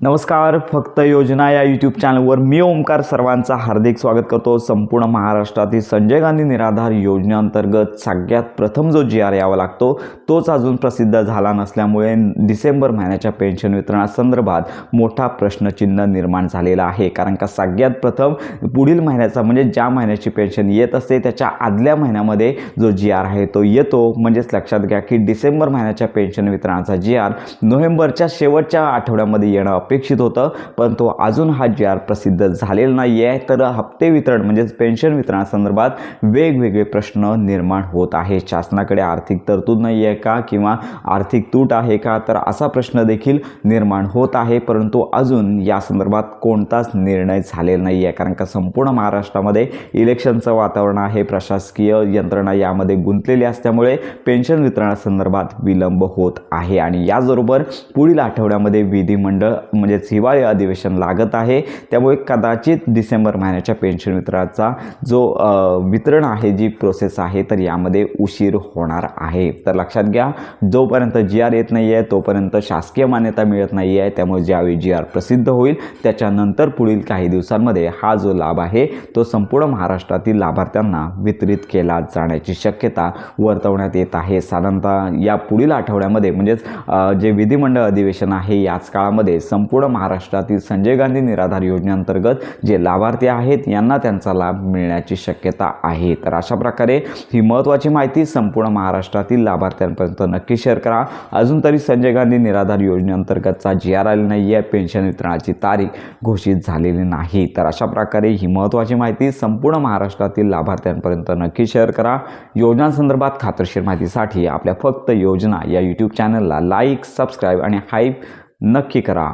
नमस्कार, फक्त योजना या यूट्यूब चॅनलवर मी ओमकार सर्वांचा हार्दिक स्वागत करतो। संपूर्ण महाराष्ट्रातील संजय गांधी निराधार योजनेअंतर्गत सगळ्यात प्रथम जो GR यावा लागतो तोच अजून प्रसिद्ध झाला नसल्यामुळे डिसेंबर महिन्याच्या पेन्शन वितरणासंदर्भात मोठा प्रश्नचिन्ह निर्माण झालेला आहे। कारण का सगळ्यात प्रथम पुढील महिन्याचा म्हणजे ज्या महिन्याची पेन्शन येत असते त्याच्या आदल्या महिन्यामध्ये जो GR आहे तो येतो। म्हणजेच लक्षात घ्या की डिसेंबर महिन्याच्या पेन्शन वितरणाचा GR नोव्हेंबरच्या शेवटच्या आठवड्यामध्ये येणं अपेक्षित होतं, पण तो अजून हा GR प्रसिद्ध झालेला नाही आहे। तर हप्ते वितरण म्हणजे पेन्शन वितरणासंदर्भात वेगवेगळे प्रश्न निर्माण होत आहे। शासनाकडे आर्थिक तरतूद नाही आहे का किंवा आर्थिक तूट आहे का, तर असा प्रश्न देखील निर्माण होत आहे। परंतु अजून या संदर्भात कोणताच निर्णय झालेला नाही आहे। कारण का संपूर्ण महाराष्ट्रामध्ये इलेक्शनचं वातावरण आहे, प्रशासकीय यंत्रणा यामध्ये गुंतलेली असल्यामुळे पेन्शन वितरणासंदर्भात विलंब होत आहे। आणि याचबरोबर पुढील आठवड्यामध्ये विधिमंडळ म्हणजे हिवाळी अधिवेशन लागत आहे, त्यामुळे कदाचित डिसेंबर महिन्याच्या पेन्शन वितरणाचा जो वितरण आहे, जी प्रोसेस आहे, तर यामध्ये उशीर होणार आहे। तर लक्षात घ्या, जोपर्यंत GR येत नाही आहे तोपर्यंत शासकीय मान्यता मिळत नाही आहे। त्यामुळे ज्यावेळी GR प्रसिद्ध होईल त्याच्यानंतर पुढील काही दिवसांमध्ये हा जो लाभ आहे तो संपूर्ण महाराष्ट्रातील लाभार्थ्यांना वितरित केला जाण्याची शक्यता वर्तवण्यात येत आहे। साधारणतः या पुढील आठवड्यामध्ये म्हणजेच जे विधिमंडळ अधिवेशन आहे याच काळामध्ये संपूर्ण महाराष्ट्रातील संजय गांधी निराधार योजनेअंतर्गत जे लाभार्थी आहेत यांना त्यांचा लाभ मिळण्याची शक्यता आहे। तर अशा प्रकारे ही महत्त्वाची माहिती संपूर्ण महाराष्ट्रातील लाभार्थ्यांपर्यंत नक्की शेअर करा। अजून तरी संजय गांधी निराधार योजनेअंतर्गतचा GR आलेला नाही आहे, पेन्शन वितरणाची तारीख घोषित झालेली नाही। तर अशा प्रकारे ही महत्त्वाची माहिती संपूर्ण महाराष्ट्रातील लाभार्थ्यांपर्यंत नक्की शेअर करा। योजनांसंदर्भात खात्रीशीर माहितीसाठी आपल्या फक्त योजना या यूट्यूब चॅनलला लाईक, सबस्क्राईब आणि हाईप नक्की करा।